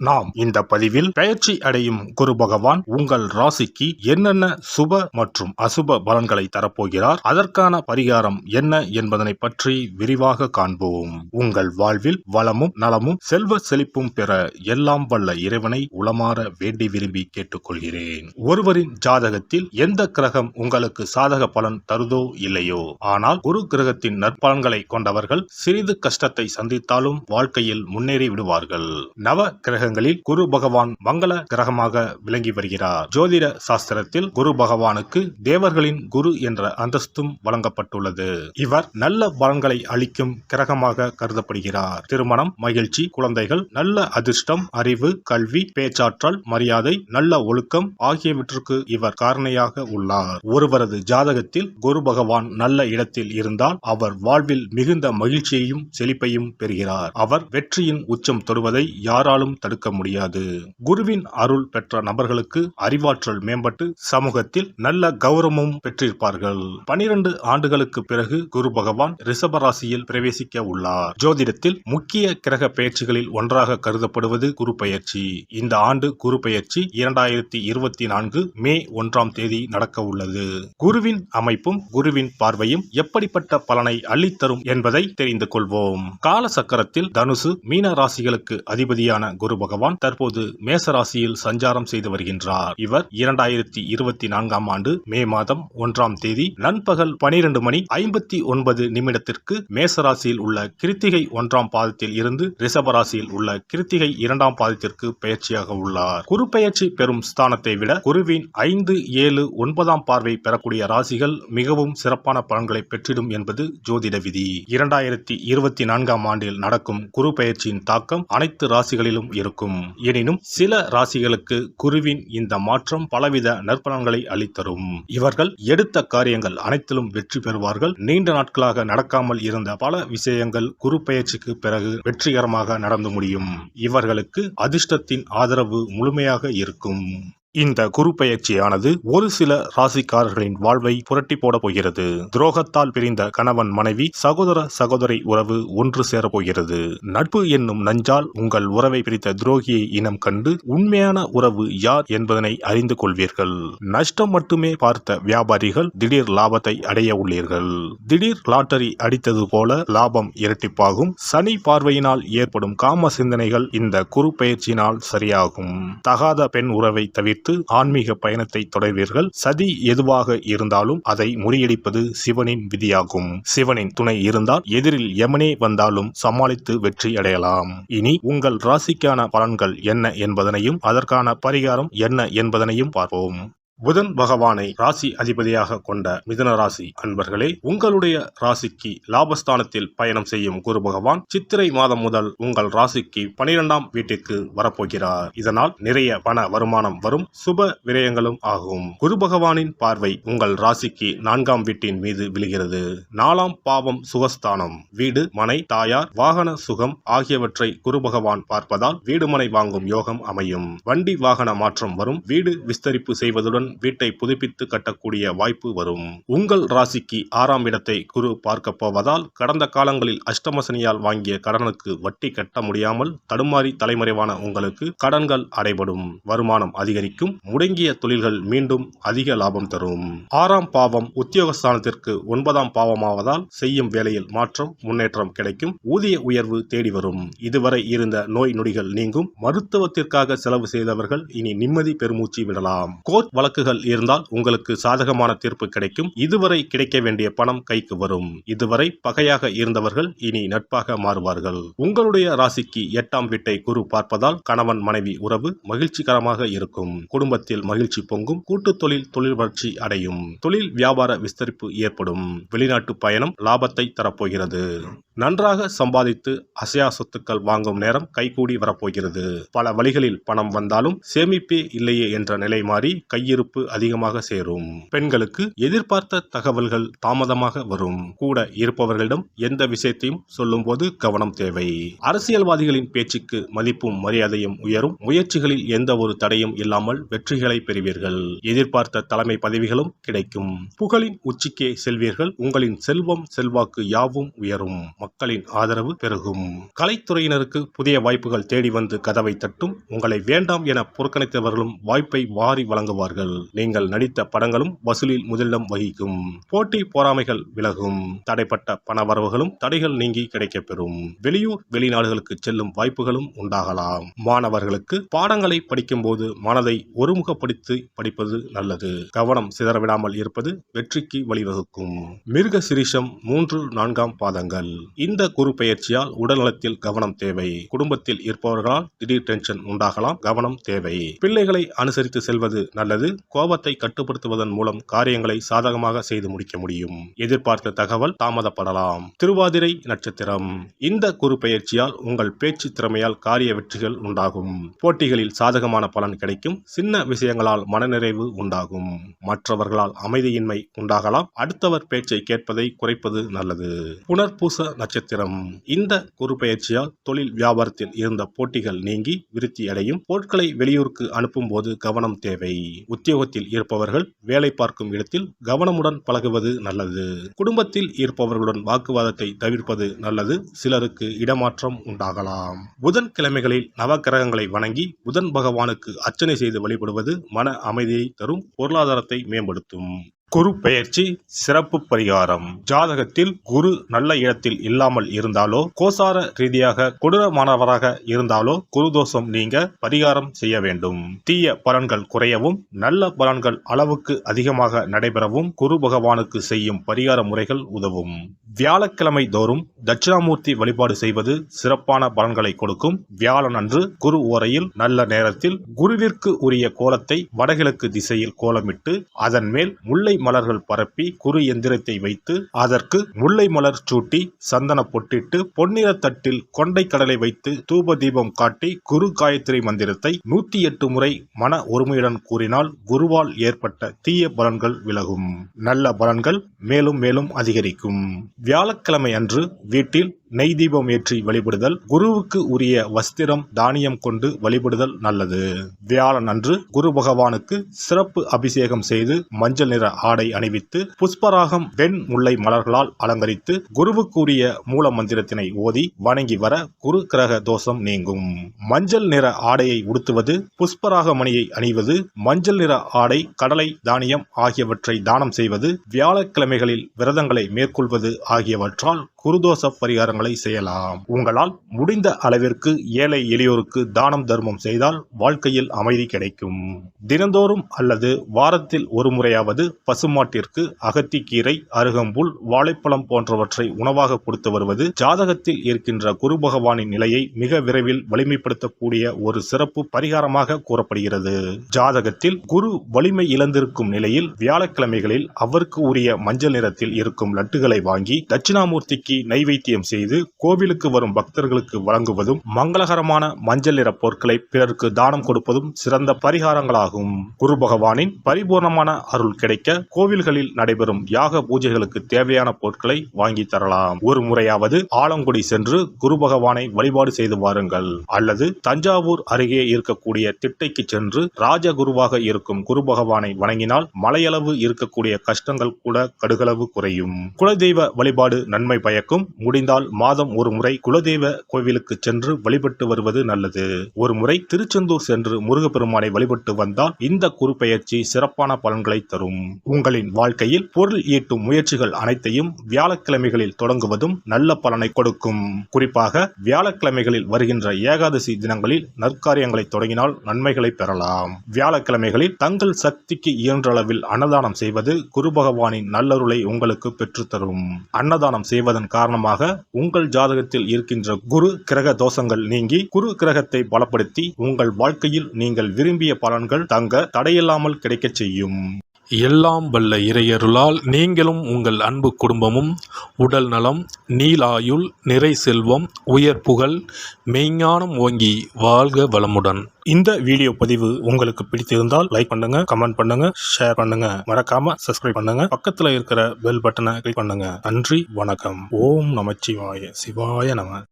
நாம் இந்த பதிவில் பெயர்ச்சி அடையும் குரு பகவான் உங்கள் ராசிக்கு என்னென்ன சுப மற்றும் அசுப பலன்களை தரப்போகிறார், அதற்கான பரிகாரம் என்ன என்பதனை பற்றி விரிவாக காண்போம். உங்கள் வாழ்வில் வளமும் நலமும் செல்வ செழிப்பும் பெற எல்லாம் வல்ல இறைவனை உளமாற வேண்டி விரும்பி கேட்டுக்கொள்கிறேன். ஒருவரின் ஜாதகத்தில் எந்த கிரகம் உங்களுக்கு சாதக பலன் தருதோ இல்லையோ, ஆனால் குரு கிரகத்தின் நற்பலன்களை கொண்டவர்கள் சிறிது கஷ்டத்தை சந்தித்தாலும் வாழ்க்கையில் முன்னேறி விடுவார்கள். நவ கிரகங்களில் குரு பகவான் மங்கள கிரகமாக விளங்கி வருகிறார். ஜோதிட சாஸ்திரத்தில் குரு பகவானுக்கு தேவர்களின் குரு என்ற அந்தஸ்தும் வழங்கப்பட்டுள்ளது. இவர் நல்ல பலன்களை அளிக்கும் கிரகமாக கருதப்படுகிறார். திருமணம், மகிழ்ச்சி, குழந்தைகள், நல்ல அதிர்ஷ்டம், அறிவு, கல்வி, பேச்சாற்றல், மரியாதை, நல்ல ஒழுக்கம் ஆகியவற்றுக்கு இவர் காரணியாக உள்ளார். ஒருவரது ஜாதகத்தில் குரு பகவான் நல்ல இடத்தில் இருந்தால் அவர் வாழ்வில் மிகுந்த மகிழ்ச்சியையும் செழிப்பையும் பெறுகிறார். அவர் வெற்றியின் உச்சம் தொடுவதை யாராலும் தடுக்க முடியாது. குருவின் அருள் பெற்ற நபர்களுக்கு அறிவாற்றல் மேம்பட்டு சமூகத்தில் நல்ல கௌரவமும் பெற்றிருப்பார்கள். 12 ஆண்டுகளுக்கு பிறகு குரு பகவான் ரிஷப ராசியில் பிரவேசிக்க உள்ளார். ஜோதிடத்தில் முக்கிய கிரக பெயர்ச்சிகளில் ஒன்றாக கருதப்படுவது குரு பெயர்ச்சி. இந்த ஆண்டு குரு பெயர்ச்சி 2024 மே 1ஆம் தேதி நடக்க உள்ளது. குருவின் அமைப்பும் குருவின் பார்வையும் எப்படிப்பட்ட பலனை அள்ளித்தரும் என்பதை தெரிந்து கொள்வோம். கால சக்கரத்தில் தனுசு, மீன ராசிகளுக்கு அதிபதியான குரு பகவான் தற்போது மேச ராசியில் சஞ்சாரம் செய்து வருகின்றார். இவர் 2024ஆம் ஆண்டு மே மாதம் 1ஆம் தேதி நண்பகல் 12:59 மேச ராசியில் உள்ள கிருத்திகை 1ஆம் பாதத்தில் இருந்து ரிஷப ராசியில் உள்ள கிருத்திகை 2ஆம் பாதத்திற்கு பெயர்ச்சியாக உள்ளார். குரு பெயர்ச்சி பெறும் ஸ்தானத்தை விட குருவின் 5, 7, 9ஆம் பார்வை பெறக்கூடிய ராசிகள் மிகவும் சிறப்பான பலன்களை பெற்றிடும் என்பது ஜோதிட விதி. 2024ஆம் ஆண்டில் நடக்கும் குரு பெயர்ச்சியின் தாக்கம் அனைத்து ராசிகளிலும் இருக்கும். எனினும் சில ராசிகளுக்கு குருவின் இந்த மாற்றம் பலவித நற்பலன்களை அளித்தரும். இவர்கள் எடுத்த காரியங்கள் அனைத்திலும் வெற்றி பெறுவார்கள். நீண்ட நாட்களாக நடக்காமல் இருந்த பல விஷயங்கள் குரு பெயர்ச்சிக்கு பிறகு வெற்றிகரமாக நடந்து முடியும். இவர்களுக்கு அதிர்ஷ்டத்தின் ஆதரவு முழுமையாக இருக்கும். இந்த குரு பெயர்ச்சியானது ஒரு சில ராசிக்காரர்களின் வாழ்வை புரட்டி போட போகிறது. துரோகத்தால் பிரிந்த கணவன் மனைவி, சகோதர சகோதரி உறவு ஒன்று சேர போகிறது. நட்பு என்னும் நஞ்சால் உங்கள் உறவை பிரித்த துரோகியை இனம் கண்டு உண்மையான உறவு யார் என்பதனை அறிந்து கொள்வீர்கள். நஷ்டம் மட்டுமே பார்த்த வியாபாரிகள் திடீர் லாபத்தை அடைய உள்ளீர்கள். திடீர் லாட்டரி அடித்தது போல லாபம் இரட்டிப்பாகும். சனி பார்வையினால் ஏற்படும் காம சிந்தனைகள் இந்த குரு பெயர்ச்சியினால் சரியாகும். தகாத பெண் உறவை தவிர்த்து ஆன்மீக பயணத்தை தொடர்வீர்கள். சதி எதுவாக இருந்தாலும் அதை முறியடிப்பது சிவனின் விதியாகும். சிவனின் துணை இருந்தால் எதிரில் யமனே வந்தாலும் சமாளித்து வெற்றி அடையலாம். இனி உங்கள் ராசிக்கான பலன்கள் என்ன என்பதனையும் அதற்கான பரிகாரம் என்ன என்பதனையும் பார்ப்போம். புதன் பகவானை ராசி அதிபதியாக கொண்ட மிதுன ராசி அன்பர்களே, உங்களுடைய ராசிக்கு லாபஸ்தானத்தில் பயணம் செய்யும் குரு பகவான் சித்திரை மாதம் முதல் உங்கள் ராசிக்கு 12ஆம் வீட்டிற்கு வரப்போகிறார். இதனால் நிறைய பண வருமானம் வரும், சுப விரயங்களும் ஆகும். குரு பகவானின் பார்வை உங்கள் ராசிக்கு 4ஆம் வீட்டின் மீது விழுகிறது. 4ஆம் பாவம் சுகஸ்தானம். வீடு, மனை, தாயார், வாகன சுகம் ஆகியவற்றை குரு பகவான் பார்ப்பதால் வீடுமனை வாங்கும் யோகம் அமையும். வண்டி வாகன மாற்றம் வரும். வீடு விஸ்தரிப்பு செய்வதுடன் வீட்டை புதுப்பித்து கட்டக்கூடிய வாய்ப்பு வரும். உங்கள் ராசிக்கு 6ஆம் இடத்தை குரு பார்க்க போவதால் கடந்த காலங்களில் அஷ்டமசனியால் வாங்கிய கடனுக்கு வட்டி கட்ட முடியாமல் தடுமாறி தலைமறைவான உங்களுக்கு கடன்கள் அடைபடும். வருமானம் அதிகரிக்கும். முடங்கிய தொழில்கள் மீண்டும் அதிக லாபம் தரும். 6ஆம் பாவம் உத்தியோகஸ்தானத்திற்கு 9ஆம் பாவமாவதால் செய்யும் வேலையில் மாற்றம், முன்னேற்றம் கிடைக்கும். ஊதிய உயர்வு தேடி வரும். இதுவரை இருந்த நோய் நொடிகள் நீங்கும். மருத்துவத்திற்காக செலவு செய்தவர்கள் இனி நிம்மதி பெருமூச்சு விடலாம். கோர்ட் வழக்குகள் இருந்தால் உங்களுக்கு சாதகமான தீர்ப்பு கிடைக்கும். இதுவரை கிடைக்க வேண்டிய பணம் கைக்கு வரும். இதுவரை பகையாக இருந்தவர்கள் இனி நட்பாக மாறுவார்கள். உங்களுடைய ராசிக்கு 8ஆம் வீட்டை குரு பார்ப்பதால் கணவன் மனைவி உறவு மகிழ்ச்சிகரமாக இருக்கும். குடும்பத்தில் மகிழ்ச்சி பொங்கும். கூட்டு தொழில் வளர்ச்சி அடையும். தொழில் வியாபார விஸ்தரிப்பு ஏற்படும். வெளிநாட்டு பயணம் லாபத்தை தரப்போகிறது. நன்றாக சம்பாதித்து அசையா சொத்துக்கள் வாங்கும் நேரம் கைகூடி வரப்போகிறது. பல வழிகளில் பணம் வந்தாலும் சேமிப்பே இல்லையே என்ற நிலை மாறி கையிருப்பு சுறுசுறுப்பு அதிகமாக சேரும். பெண்களுக்கு எதிர்பார்த்த தகவல்கள் தாமதமாக வரும். கூட இருப்பவர்களிடம் எந்த விஷயத்தையும் சொல்லும் போது கவனம் தேவை. அரசியல்வாதிகளின் பேச்சுக்கு மதிப்பும் மரியாதையும் உயரும். முயற்சிகளில் எந்த ஒரு தடையும் இல்லாமல் வெற்றிகளை பெறுவீர்கள். எதிர்பார்த்த தலைமை பதவிகளும் கிடைக்கும். புகழின் உச்சிக்கே செல்வீர்கள். உங்களின் செல்வம் செல்வாக்கு யாவும் உயரும். மக்களின் ஆதரவு பெருகும். கலைத்துறையினருக்கு புதிய வாய்ப்புகள் தேடி வந்து கதவை தட்டும். உங்களை வேண்டாம் என புறக்கணித்தவர்களும் வாய்ப்பை வாரி வழங்குவார்கள். நீங்கள் நடித்த படங்களும் வசூலில் முதலிடம் வகிக்கும். போட்டி பொறாமைகள் விலகும். தடைப்பட்ட பணவரவுகளும் தடைகள் நீங்கி கிடைக்கப்பெறும். வெளியூர் வெளிநாடுகளுக்கு செல்லும் வாய்ப்புகளும் உண்டாகலாம். மாணவர்களுக்கு பாடங்களை படிக்கும் போது மனதை ஒருமுகப்படுத்தி படிப்பது நல்லது. கவனம் சிதறவிடாமல் இருப்பது வெற்றிக்கு வழிவகுக்கும். மிருக சிரிஷம் 3-4 பாதங்கள். இந்த குரு பெயர்ச்சியால் உடல்நலத்தில் கவனம் தேவை. குடும்பத்தில் இருப்பவர்களால் திடீர் டென்ஷன் உண்டாகலாம். கவனம் தேவை. பிள்ளைகளை அனுசரித்து செல்வது நல்லது. கோபத்தை கட்டுப்படுத்துவதன் மூலம் காரியங்களை சாதகமாக செய்து முடிக்க முடியும். எதிர்பார்த்த தகவல் தாமதப்படலாம். திருவாதிரை நட்சத்திரம். இந்த குரு பெயர்ச்சியால் உங்கள் பேச்சு திறமையால் காரிய வெற்றிகள் உண்டாகும். போட்டிகளில் சாதகமான பலன் கிடைக்கும். சின்ன விஷயங்களால் மனநிறைவு உண்டாகும். மற்றவர்களால் அமைதியின்மை உண்டாகலாம். அடுத்தவர் பேச்சை கேட்பதை குறைப்பது நல்லது. புனர்பூச நட்சத்திரம். இந்த குரு பெயர்ச்சியால் தொழில் வியாபாரத்தில் இருந்த போட்டிகள் நீங்கி விருத்தி அடையும். பொருட்களை வெளியூருக்கு அனுப்பும் போது கவனம் தேவை. உத்தியோகத்தில் இருப்பவர்கள் வேலை பார்க்கும் இடத்தில் கவனமுடன் பழகுவது நல்லது. குடும்பத்தில் இருப்பவர்களுடன் வாக்குவாதத்தை தவிர்ப்பது நல்லது. சிலருக்கு இடமாற்றம் உண்டாகலாம். புதன்கிழமைகளில் நவக்கிரகங்களை வணங்கி புதன் பகவானுக்கு அர்ச்சனை செய்து வழிபடுவது மன அமைதியை தரும். பொருளாதாரத்தை மேம்படுத்தும். குரு பெயர்ச்சி சிறப்பு பரிகாரம். ஜாதகத்தில் குரு நல்ல இடத்தில் இல்லாமல் இருந்தாலோ கோசார ரீதியாக கொடூரமானவராக இருந்தாலோ குரு தோஷம் நீங்க பரிகாரம் செய்ய வேண்டும். தீய பலன்கள் குறையவும் நல்ல பலன்கள் அளவுக்கு அதிகமாக நடைபெறவும் குரு பகவானுக்கு செய்யும் பரிகார முறைகள் உதவும். வியாழக்கிழமை தோறும் தட்சிணாமூர்த்தி வழிபாடு செய்வது சிறப்பான பலன்களை கொடுக்கும். வியாழன் அன்று குரு ஓரையில் நல்ல நேரத்தில் குருவிற்கு உரிய கோலத்தை வடகிழக்கு திசையில் கோலமிட்டு அதன் மேல் முல்லை மலர்கள் பரப்பி குரு எந்திரத்தை வைத்து அதற்கு முல்லை மலர் சூட்டி சந்தன பொட்டிட்டு பொன்னிற தட்டில் கொண்டை கடலை வைத்து தூப தீபம் காட்டி குரு காயத்ரி மந்திரத்தை 108 முறை மன ஒருமையுடன் கூறினால் குருவால் ஏற்பட்ட தீய பலன்கள் விலகும். நல்ல பலன்கள் மேலும் மேலும் அதிகரிக்கும். வியாழக்கிழமை அன்று வீட்டில் நெய் தீபம் ஏற்றி வழிபடுதல். குருவுக்கு உரிய வஸ்திரம் தானியம் கொண்டு வழிபடுதல் நல்லது. வியாழன் அன்று குரு பகவானுக்கு சிறப்பு அபிஷேகம் செய்து மஞ்சள் நிற ஆடை அணிவித்து புஷ்பராகம் வெண் முல்லை மலர்களால் அலங்கரித்து குருவுக்குரிய மூல மந்திரத்தினை ஓதி வணங்கி வர குரு கிரக தோஷம் நீங்கும். மஞ்சள் நிற ஆடையை உடுத்துவது, புஷ்பராக மணியை அணிவது, மஞ்சள் நிற ஆடை, கடலை, தானியம் ஆகியவற்றை தானம் செய்வது, வியாழக்கிழமைகளில் விரதங்களை மேற்கொள்வது ஆகியவற்றால் குருதோஷ பரிகாரங்களை செய்யலாம். உங்களால் முடிந்த அளவிற்கு ஏழை எளியோருக்கு தானம் தர்மம் செய்தால் வாழ்க்கையில் அமைதி கிடைக்கும். தினந்தோறும் அல்லது வாரத்தில் ஒரு முறையாவது பசுமாட்டிற்கு அகத்திக்கீரை, அருகம்புல், வாழைப்பழம் போன்றவற்றை உணவாக கொடுத்து வருவது ஜாதகத்தில் இருக்கின்ற குரு பகவானின் நிலையை மிக விரைவில் வலிமைப்படுத்தக்கூடிய ஒரு சிறப்பு பரிகாரமாக கூறப்படுகிறது. ஜாதகத்தில் குரு வலிமை இழந்திருக்கும் நிலையில் வியாழக்கிழமைகளில் அவருக்கு உரிய மஞ்சள் நிறத்தில் இருக்கும் லட்டுகளை வாங்கி தட்சிணாமூர்த்திக்கு நைவேத்தியம் செய்து கோவிலுக்கு வரும் பக்தர்களுக்கு வழங்குவதும் மங்களகரமான மஞ்சள் நிற பொருட்களை பிறருக்கு தானம் கொடுப்பதும் சிறந்த பரிகாரங்களாகும். குரு பகவானின் பரிபூர்ணமான அருள் கிடைக்க கோவில்களில் நடைபெறும் யாக பூஜைகளுக்கு தேவையான பொருட்களை வாங்கி தரலாம். ஒரு முறையாவது ஆலங்குடி சென்று குரு பகவானை வழிபாடு செய்து வாருங்கள். அல்லது தஞ்சாவூர் அருகே இருக்கக்கூடிய திட்டைக்கு சென்று ராஜகுருவாக இருக்கும் குரு பகவானை வணங்கினால் மலையளவு இருக்கக்கூடிய கஷ்டங்கள் கூட கடுகளவு குறையும். குலதெய்வ வழிபாடு நன்மை பயக்கும். முடிந்தால் மாதம் ஒரு முறை குலதெய்வ கோவிலுக்கு சென்று வழிபட்டு வருவது நல்லது. ஒரு முறை திருச்செந்தூர் சென்று முருகப்பெருமானை வழிபட்டு வந்தால் இந்த குரு பெயர்ச்சி சிறப்பான பலன்களை தரும். உங்களின் வாழ்க்கையில் பொருள் ஈட்டும் முயற்சிகள் அனைத்தையும் வியாழக்கிழமைகளில் தொடங்குவதும் நல்ல பலனை கொடுக்கும். குறிப்பாக வியாழக்கிழமைகளில் வருகின்ற ஏகாதசி தினங்களில் நற்காரியங்களை தொடங்கினால் நன்மைகளை பெறலாம். வியாழக்கிழமைகளில் தங்கள் சக்திக்கு இயன்ற அளவில் அன்னதானம் செய்வது குரு பகவானின் நல்லருளை உங்களுக்கு பெற்றுத்தரும். அன்னதானம் செய்வதன் காரணமாக உங்கள் ஜாதகத்தில் இருக்கின்ற குரு கிரக தோஷங்கள் நீங்கி குரு கிரகத்தை பலப்படுத்தி உங்கள் வாழ்க்கையில் நீங்கள் விரும்பிய பலன்கள் தங்க தடையில்லாமல் கிடைக்கச் செய்யும். எல்லாம் வல்ல இறையருளால் நீங்களும் உங்கள் அன்பு குடும்பமும் உடல் நலம், நீலாயுள், நிறை செல்வம், உயர் புகழ், மெய்ஞானம் ஓங்கி வாழ்க வளமுடன். இந்த வீடியோ பதிவு உங்களுக்கு பிடித்திருந்தால் லைக் பண்ணுங்க, கமெண்ட் பண்ணுங்க, ஷேர் பண்ணுங்க, மறக்காம சப்ஸ்கிரைப் பண்ணுங்க, பக்கத்துல இருக்கிற பெல் பட்டனை கிளிக் பண்ணுங்க. நன்றி, வணக்கம். ஓம் நமச்சிவாய. சிவாய நம.